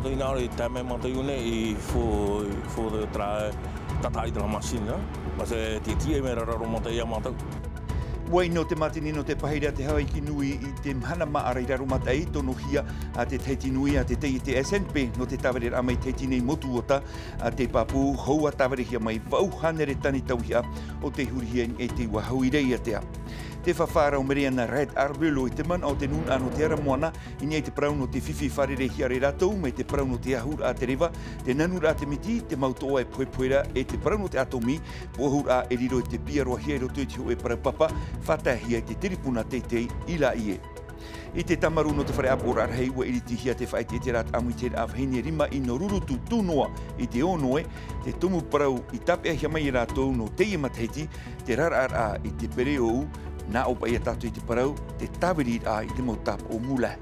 Tamato ina ore tame mato une I for the tra tatai de la machine, mas te me raro mata ia mata. Wai no te matini no te pahirea te hawa ki nui I te mhana maara I raro mata I tono hia a te teiti nui a te te SNP no te tawere a mai teiti nei motu ota a te papu houa tawere hia mai vau hanere tani tauhia o te hurihia e te wahau I reia tea. Te whawhara o merea na Red Arbelo I te man o te nun ano te ara moana I nei te prau no te whiwhi wharere hiare ratou me te prau no te ahur a te rewa, te nanur a te miti, te mautoa e puepuera e te prau no te atomi, pohur a e riro I te piaroa hiero tuitio e paraupapa, whatahia I te tiripuna teitei I la ie. I te tamaru no te whare aporar hei ua iriti hia te whai te rat amu I te awhene rima I no rurutu tūnoa I te onoe, te tumu parau I tapea hia mai ratou no teie matahiti, te rara I te pereo nā opa ia tātou I te parau, te tawiri I te mautap o mula.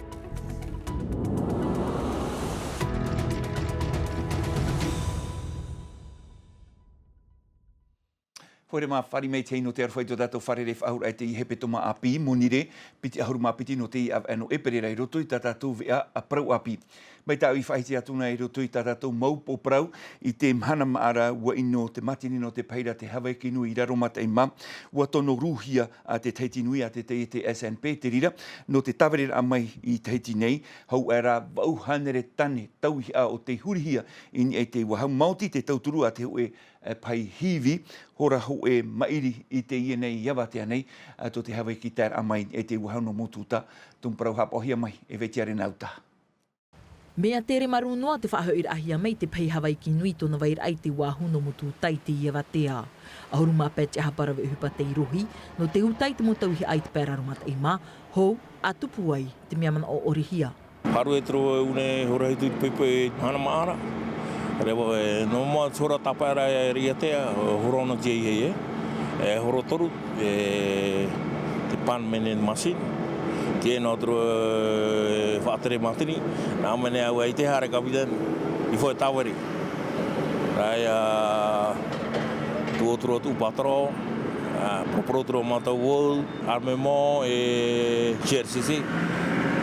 Whaere mā whari mei tei no te arwhai tō tātou wharere whahur ai te I hepe toma api, monire, piti ahuru mā piti no te I ano eperera I roto I tā tātou vea a prau api. Mai tāu I whaiti atuna I roto I tā tātou maupo prau I te mhana maara ua ino te matini no te paira te hawa ki nui I raro mata I ma, ua tono ruhia a te teiti nui a te SNP te rira, no te tawere a mai I teiti nei, hau era vau hanere tane tauhia o te hurihia I e te wahau mauti te tauturu a te hoe pai hivi, hora ho e mairi I te ia nei iawa tea nei, to te hawa ki tēr a mai e te wahau no motuta, tum parau hapohia mai e vetiare nauta. Mea tere maru noa te whahoir ahia mai te pei Hawaii ki nui tona wair ai te wāhuno motu tai te iawa tea. Ahuru mā pēti aha parawe uhupa te irohi, no te utai te motauhi ai te pērarumata I mā, hou a tupu ai te mea mana o orihia. Haru e tro une hora hitu I pepe e hana maara. Rewa e no mua tora tapara e ria tea, horona jei hei e horo toru, te pan mene machine. Tie no tro whaatere matini, nā mene au ai te hare kapitan, I fo e tawari. Rai tuotro tu patro, proprotro matau wol, armemo e GRCC.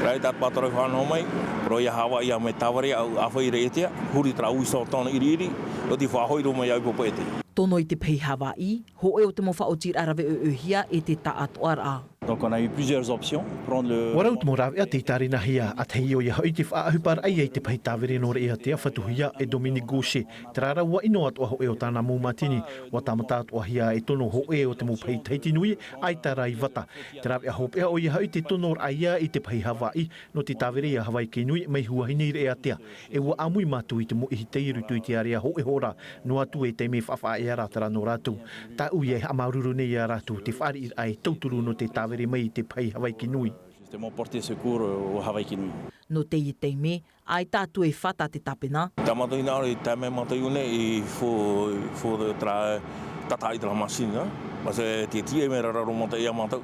Rai tat patro whanau mai, pro ia hawa ia me tawari au awhai reitea, huri tra uiso tona iriri, o ti whahoiro mai au popoete. Tono I te pei Hawaii, ho e o te mo whaotir arawe hia e te taatoara. Donc on a eu plusieurs options. Prendre le... Warau te morawe a te tarina hia, a te hio ia hoi te whaahupar ai ei te pai tāwere no rea tea whatuhia e Dominic Gauche. Te rara ua ino atua ho e o tāna mōmatini, wa tamata atua hia e tono ho e o te mo pai teiti nui, ai tarai wata. Te rawe a hopea o ia hoi te tono aia I te pai Hawaii, no te tāwere ia Hawaii ki nui, mai huahine rea tea. E ua amui mātu I te mo ihi teiru tui te area ho e hora, no atu e te me whawha e aratara no rātou. Tā ui e amaruru nei a rātou, te whari ai tauturu no te tāwere mai te pai Hawaii ki nui. Justement porter secours au Hawaii ki nui. No te I te me, ai tātu e whata te tapena. Tamato ina ore tame mato une I for the tra tatai de la machine, mas te me raro mata ia mata,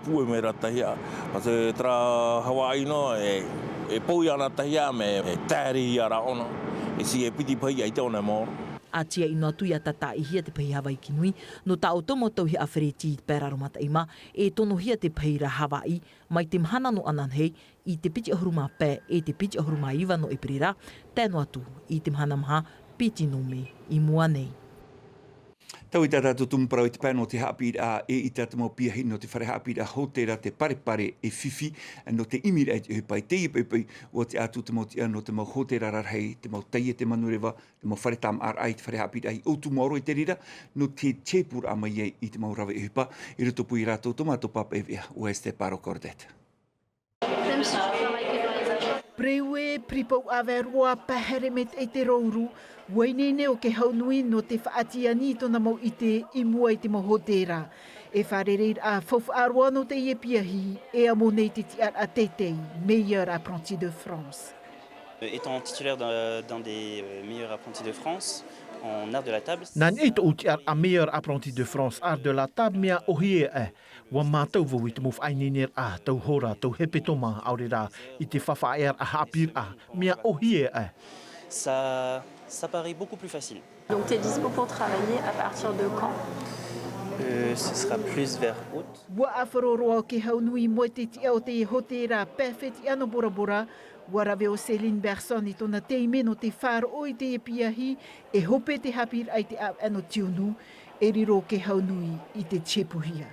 pue me ratahia, mas tra Hawaii no e pou ana tahia me tari ia ra ona, e si e piti pai ai te ona mor. A tia ino atu ia tata I hia te pei Hawaii ki nui, no ta o tomo tau hi awhereti I te pērarumata I ma, e tono hia te peira Hawaii, mai te mhana no anan hei, I te piti ahuruma pē, e te piti ahuruma iwa no eperera, tēno atu, I te mhana maha, piti no me, I mua nei. Tau I tātou tumparau I te pēno te haapir a e I tātou mau piahi no te whare haapir a hotera te parepare e whiwhi no te imira e te hupai te ipai o te atu te mau te no te mau hotera rarhei, te mau teie te manurewa, te mau whare tam ar ai te whare haapir ai o tu maoro I te rira no te tepur a mai I te mau rawe e hupa I roto pui rātou tomato papa e vea o este paro cordet. Prewe pripau averua pahere met e te rouru, wainene o ke haunui no te whaatiani tona mau I te imua I te mohotera. E wharereir a fofu arua no te iepiahi e a monei te tiar a tetei, meilleur apprenti de France. Étant titulaire d'un des meilleurs apprentis de France, en art de la table. Nan e to uti ar a meilleur apprenti de France art de la table mea ohie e. Wa mātou vau I te move aininer a tau hora tau hepe toma aurera I te whawhaer a hapir a mea ohie e. Ça paraît beaucoup plus facile. Donc tu es dispo pour travailler à partir de quand? Ce sera plus vers août. Wa awharoroa ke haunui mo te tia o te hotera perfect ano bora bora, Warawe o Céline Berson I tona teime no te whāro o I te epiahi e hope te hapir ai te ano tionu e riro ke haunui I te chepuhia.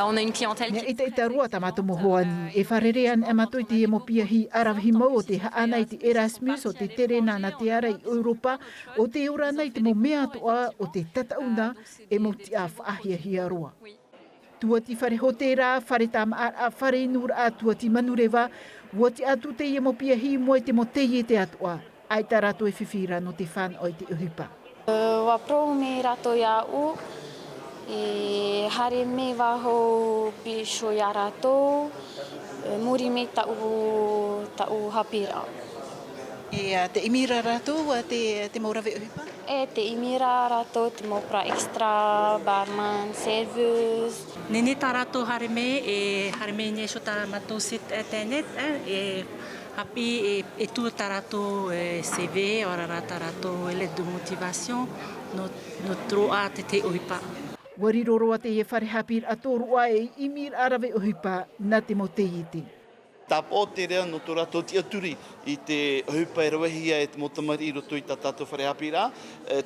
On a une clientèle Nea qui ita ita rua tamato mohoani e wharerean e matoi te emopiahi arawahi mau o te haana I te Erasmus o te terena na te ara I Europa o te urana I te mo mea toa o te tatauna e mo ti a whaahiahia roa. Tua ti whare hotera, whare tama a whare inura a tua ti manurewa, ua ti atu te ia mo pia hi mo te mo teie te atua. Ai ta rato e whiwhira no te whan o te uhipa. wa pro me rato ia u e hare me waho pisho ia rato muri me ta u hapira. Te imira rato a te maurawe uhipa? E te imira rato te mopra extra, barman, serveuse. Nene tarato hareme e hareme ne so tarato sit internet e happy e tu tarato CV ora tarato ele de motivation no tro a te ohipa. Wariroroa te e whare hapir a tōrua e imir arawe uhipa na te mo teite. Tapo te rea no tō rato tia turi I te hupa e rawahia e te motamari I roto I tā tātou whare hapira.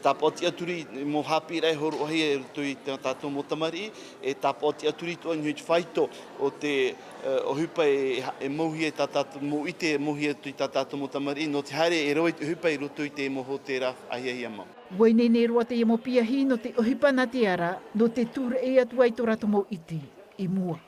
Tapo tia turi mo hapira e horo ohia e roto I tā tātou motamari. E tapo tia turi tō anhui te whaito o te o hupa e mohi e tā tātou, mo ite e mohi e tui tā tātou motamari. No te haere e rawa I te hupa I roto I te moho te rā ahiahia mau. Wainene roa te e mo piahi no te uhipa na te ara, no te tūre e atu ai tō rato mo iti, I mua.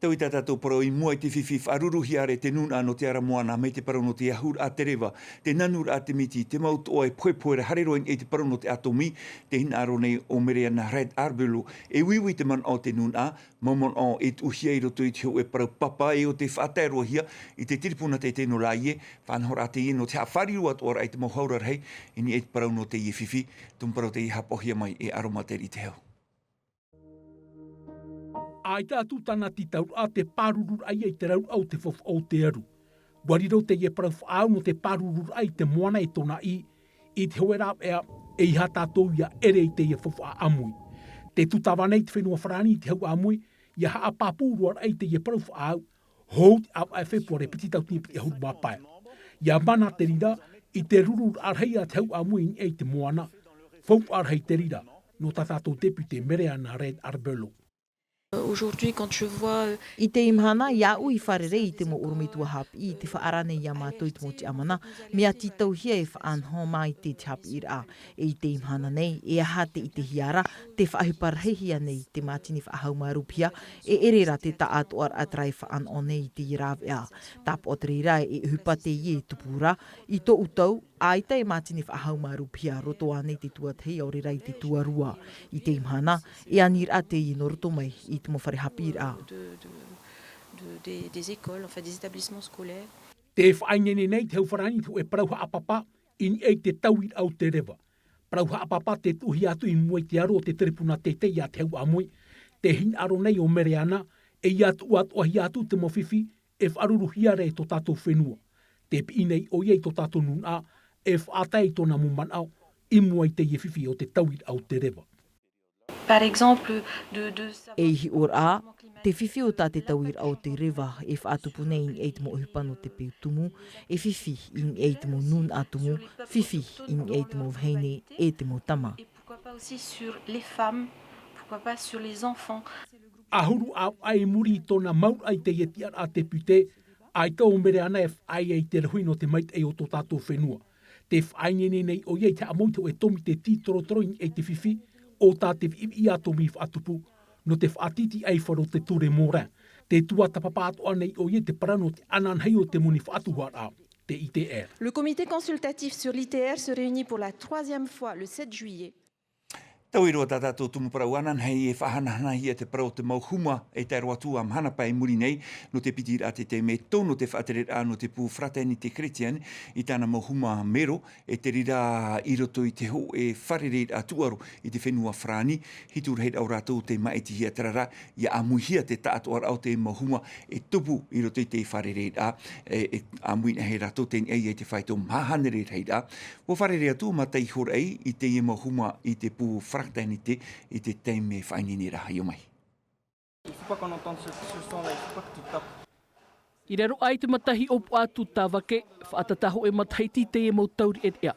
Tau I tātou parau I mua I te whiwhi wharuruhi are te nuna no te ara moana me te parau no te ahur a te rewa, te nanur a te miti, te mautoa e poepoere hareroin e te parau no te atomi, te hina aro nei o merea na Red Arbelu, e wiwi te man o te nuna, maumon o e tuhia I roto I te ho e parau papa e o te whaatairohia I te tiripuna te tēno la ie, whanhora te ie no te hawhariru atu ora e te mohaurar hei, ini e te parau no te ie whiwhi, tum parau te I hapohia mai e aromateri te hau. Ai tātu tana ti tau a te pārurur ai e te rau au te fof au te aru. Wariro te ie parau whaau no te pārurur ai te moana e tona I te hoera ea e iha tātou ia ere I te ie fof a amui. Te tutawanei te whenua wharani I te hau amui, ia haa pāpūruar ai te ie parau whaau, hou te au ai whepore piti tau tia piti ahuru mapae. Ia mana te rira I te rurur arhei a te hau amui I te moana, fof arhei te rira, no tā tātou depute merea na Red Arbelo. Aujourd'hui, quand je vois... I te imhana, ia ui wharere I te mo urumitua hapi I te whaarane ia mātou I te moti amana, mea ti tau hia e whaanho mai te hapi ira. E I te imhana nei, e aha te I te hiara, te whaahuparahi nei te mātini whaahau marupia, e erera te taatoar atrai whaan o nei te irawea. Tap o te rira e hupa te ie tupura, I to utau, aita e mātini whaahau marupia, roto anei te tuatei o rira I te tuarua. I te imhana, e anir a te I noroto mai I te mo whare hapira. Des écoles, enfin des établissements scolaires. Te whaingene nei te hauwharani tu e parauha apapa ini ei te tauir au te rewa. Parauha apapa te tuhi atu I mua te aro o te teripuna te te ia te hau amui. Te hin aro nei o mereana e ia tu atu ahi atu te mowhiwhi e wharuruhia re to tātou whenua. Te pi nei o iei to tātou nuna e whaatai tōna mumanau I mua te ie whiwhi o te tauir au te rewa. Par exemple, E hi ora, te whiwhi o tā te tauir au te rewa e whaatupu nei I eit mo uhipano te peutumu, e whiwhi I eit mo nun atumu, whiwhi I eit mo vheine e te mo tama. Et pourquoi pas aussi sur les femmes, pourquoi pas sur les enfants. Ahuru au ai muri tōna mau ai te ietiar a te pute, ai tau mere ana e ai ei te rehui no te mait e o tō tātou whenua. Te whaingene nei o iei te amoito e tomi te tītorotoroin e te whiwhi, o tā te I atomi whaatupu, no te whaatiti ai wharo te ture mora. Te tua tapapāto anei o iei te parano te ananhei o te muni whaatuhara, te ITR. Le comité consultatif sur l'ITR se réunit pour la 3e fois le 7 juillet. Tau iroa tā tātou tumu parau anan hei e whahanahana hia te parau te mauhuma e te aroa tua mhana pai muri nei no te pitira a te me tono te whaateret a no te pu fraternity Christian I tāna mauhuma mero e te rira I roto I te ho e whareret a tuaro I te whenua whrani hitur heit au rātou te maiti hia tarara ia amuhia te tātoar au te mauhuma e tupu I roto I te whareret a amuina hei rātou te ei e te whaito mahaneret hei a wo whareret atu ma tei hor ei I te mauhuma I te pu fraternité et des thèmes fainini raha yo mai. Il faut pas qu'on entende ce son là, il faut pas que tu tapes. I rero ai te matahi opu atu tāwake, whaatataho e mataiti te e mau tauri et ea.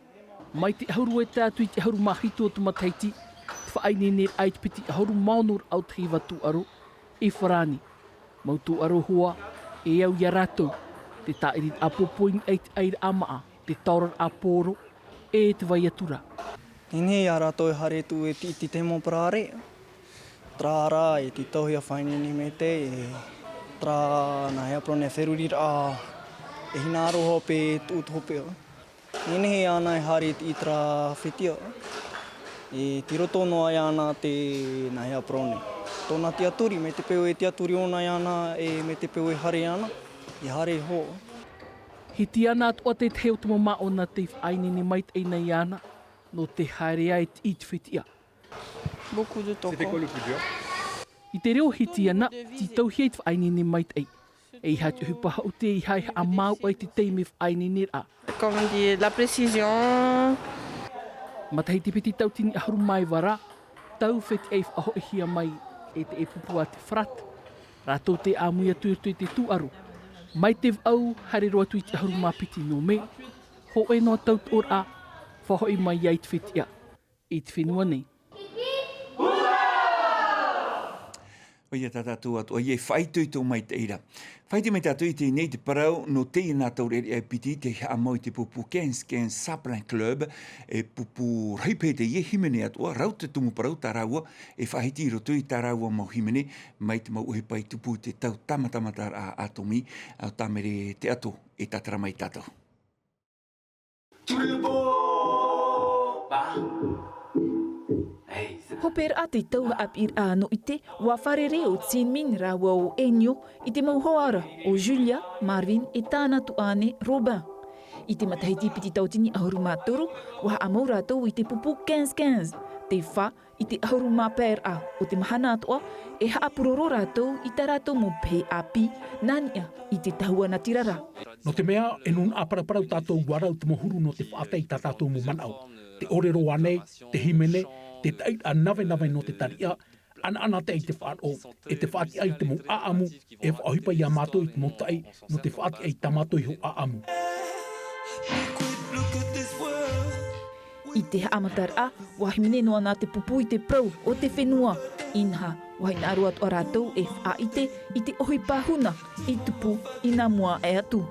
Mai te ahuru e tātu i te ahuru mahito o te mataiti, te whainene ai te piti ahuru maonor au te hiwatu aro, e wharani. Mau tu aro hoa, e au ia rātou, te tairi apopoing ai te aira amaa, te taurar aporo, e te vai atura. Nene ia rātou e hare tu e ti te mo parare. Trāra e ti tauhi a whainene me te e tra na hea prone wherurira e hina aroho pe tūt hopeo. Nene he ana e hare i tra whetia. E ti roto noa i ana te na hea prone. Tōna te aturi, me te peo e te aturi ona i ana e me te peo e hare ana. I hare ho. He ti ana atua te teo te mama o na te whainene mai te eina i ana, no te haere ai i te whetia. Beaucoup de toko. C'était quoi le plus dur? I te reo hiti ana, ti tauhi ai te whainene mai te ei. E i hatu hupaha o te i hai a mau ai te teime whainene a. Comme on dit, la précision. Matahi te piti tautini ahuru mai wara, tau wheti ei whaho e hia mai e te e pupu a te wharat. Rātou te āmuia tuirtu i te tuaru. Mai te au, hare roa tui te ahuru mapiti no me. Ho e noa taut or a, whaho i mai ai te whetia. I te whenua nei. Oia tātou atu, oia whaitui tō mai te ira. Whaiti mai tātou i te nei te parau no te ina taureri ai piti te amau i te pupu Kens Sapling Club e pupu raipe te ie himene atua, rau te tumu parau tā raua e whahiti roto i tā raua mau himene mai te mau uhepai tupu te tau tamatamata a atomi au tāmere te ato e tatara mai tātou. Hoper a te tau ap ir a no i te wa wharere o Tsinmin rawa o Enyo i te mauhoara o Julia, Marvin e tāna tu ane Robin. I te matahiti piti tautini ahuru mātoro wa amau rātou i te pupu 15-15. Te wha i te ahuru māpēr a o te mahana atoa e haapuroro rātou i tā rātou mo pē api nania i te tahua na tirara. No te mea e nun aparaparau tātou warau te mohuru no te whaatei tā tātou mo manau. Te orero anei, te himene, te tait a nawe no te taria, ana te i te whaaro, e te whaati ai te mo aamu, e whahipa i a mātou i te mo tai, no te whaati ai tamato i ho aamu. I te amatar a, wahimene noa nā te pupu i te prau o te whenua. Inha, wahina aru atu a rātou e whaite i te ohi pāhuna, i tupu i nā mua e atu.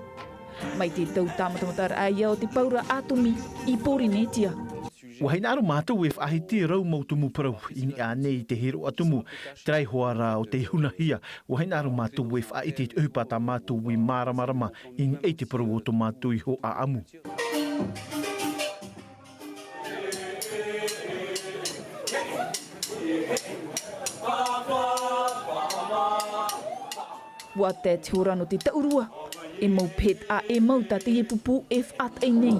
Mai te tau tāmatamatar a ia o te paura atomi i Porinetia. Wahina aru mātou e whahiti rau mautumu parau ini a nei te hero atumu. Trai hoara o te hunahia. Wahina aru mātou e whahiti te uhupata mātou i māramarama ini e te parau o to mātou i ho a amu. Wa te hora no te taurua. E mau pet a e mau ta te e pupu e whaat ei nei.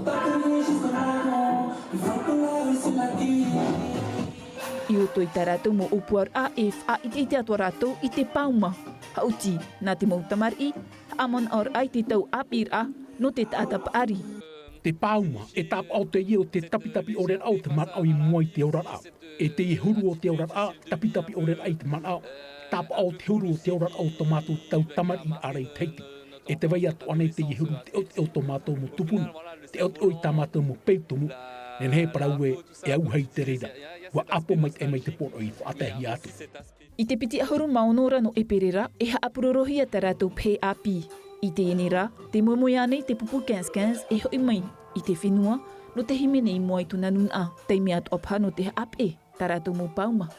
I oto i tā rātou mo upuar a e whaite i te atua rātou i te pauma. Hauti, nā te mau tamari, amon or ai te tau apir a no te tātap ari. Te pauma e tap au te ieo te tapitapi o ren au te man au i moai te orar a. E te i huru o te orar a, tapitapi o ren ai te man au. Tap au te huru o te orar au tomato tau tamari i arei teiti. E te vai atu anei te i huru te o tomato mo tupunu, te o i tamato mo peutumu, nen he parau e au hei te reira. Wa apo mai te poro i whaatahi atu. I te piti ahuru maonora no eperera e haapurorohia te rātou pē api. I te enera, te moemoi anei te pupu 15-15 e hoi mai. I te whenua, no te himene i moai tuna nun a. Teime atu opha no te ape, tā rātou mo pauma.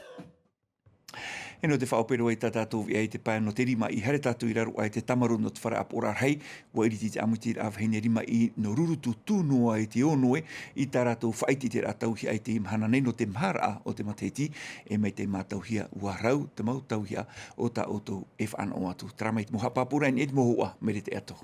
E no te whaopero e tā tātou i ai te pae no te rima i here tātou i raru ai te tamaru no te whara aporar hei, wa iriti te amuti ra awhine rima i no rurutu tūnoa e te onoe i tā tātou whaiti te rātauhia ai te imhana nei no te mhara o te mateiti e mei te mātauhia ua rau te mautauhia o tā oto e whaano atu. Tramai te moha pāpura ni e te mohua mere te ato.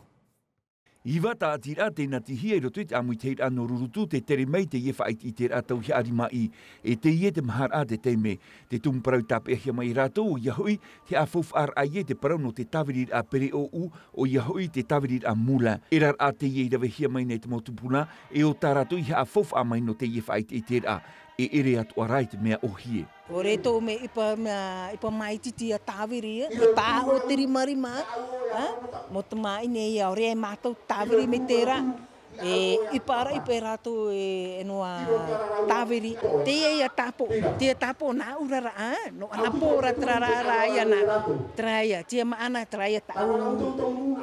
Iwa tā tira tēnā te hia i roto i te amui te ano rurutu te tere mei te ie whait i te rātau hi arima i e te ie te mahar a te teime te tumparau tāpehia mai rātou o Yahui te afouf ar a ie te parau no te tawirir a pere o u o Yahui te tawirir a mula e rar a te ie i rawe hia mai nei te motupuna e o tā rātou i afouf a mai no te ie whait i te rā e ere atu arai te mea ohie. O re tō me ipa mai titi a tāwiri, e pā o te rimarima, mo te mai nei au rea mātou tāwiri me tērā. E ipara ipe rato e noa tāwiri, te ia tapo nā urara, no ana pōra trara ia nā traia, tia maana traia tau,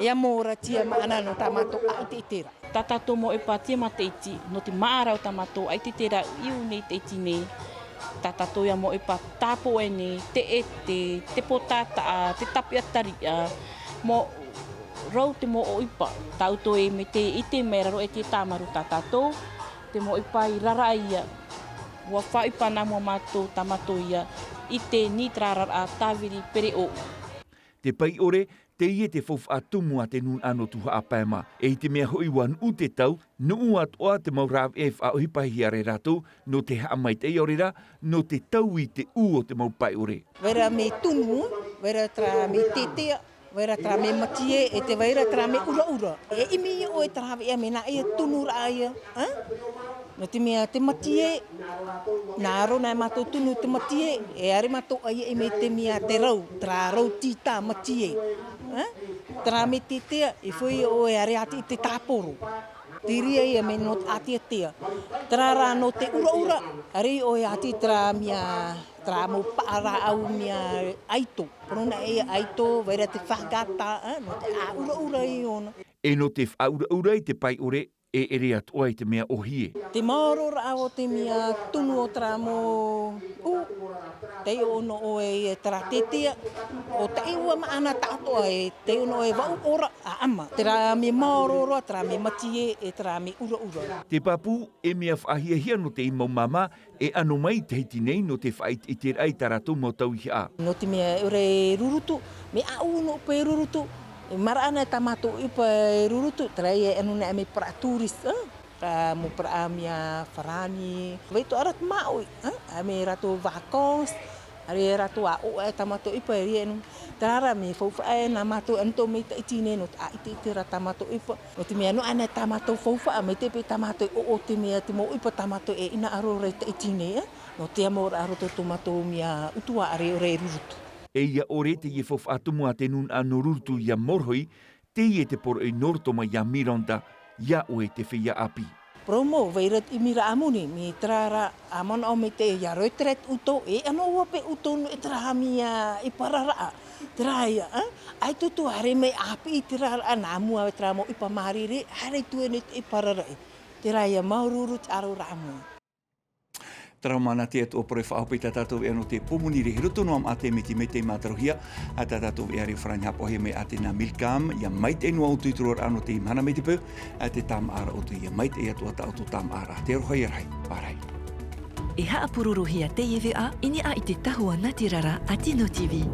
ia mōra tia maana no tamato ai te tērā. Tatato mo ipa tia mateiti, no te maara o tamato ai te tērā iu nei te iti nei. Tatato ia mo ipa tapo e nei, te ete, te potata, te tapia taria, mo rau te mo o ipa, tauto e me te ite mera ro e te tamaru tatato, te mo ipa i rara ia, ua whaipa nā mua mātou tamato ia, i te ni trarara tāwiri pere o. Te pai ore, te ie te fof atumu a te nun ano tuha a pēma, e i te mea hoi wan u te tau, no uat oa te maurav e wha ohipahi a re ratou, no te haa mai te orera, no te tau i te u o te mau pai ore. Vera me tunu, vera tra me tetea, vera tra me matie, e te vera tra me ura. E imi o e tra vea me na ia tunu ra ia. No te mea te matie, nā aro nai mātou tunu te matie, e are mātou aia e me te mea te rau, tra rau tita matie. Tra me tetea, e whai o e are ati te tāporo. Te ria ia me no ati atea. Tra rā no te ura, are o e ati tra mea, tra mo paara au mea aito. Prona e aito, vera te whakata, no te a ura i ona. E no te whaura i te pai ore, e ere atu ai te mea ohie. Te maoro ra o te mea tunu o tra mo te ono o e tra tetea, o te iwa maana tātoa e te ono e wau ora a ama. Te ra me maoro roa, tra me matie, e tra me ura. Te papu e mea whahiahia no te imau mama, e ano mai te hiti nei no te whait i te rai taratou mo tau hi a. No te mea ure rurutu, me au no pe rurutu, mara ana tamato ipa rurutu, trai e anu ne me para turis, mo para mia farani. Veito arat maui, me rato vacances, are rato a o tamato ipa ri enu. Tara me fofa e na mato anto me te itine no a ite ra tamato ipa. O te mea no ana tamato fofa me te pe tamato o te mea te mo ipa tamato e ina aro re te itine, no te amor aro to tomato mia utua are re rurutu. E ia ore te ie fof atumu a te nun ano rurutu ia morhoi, te ie te por e nortoma ia mironda, ia oe te whia api. Promo, veirat i mira amuni, mi trara amon o me te ia roitret uto, e ano wape uto no e traha mia i parara. Traia, ai tutu hare me api i trara anamua e tramo i pamarire, hare tuene i parara. Traia maururut aro ramu. Traumana te atu opore whaopi tātou e ano te pomuniri hiruto no am ate me te mātarohia a tātou e ari wharangi hapohe me ate nā milkam ia mait e nua utuituror ano te imhana me te pau a te tam ara utu ia mait e atu ata atu tam ara. Te roha i rai, parai. E haa pururuhia te iwi a ini a i te tahua Natirara a Tino TV.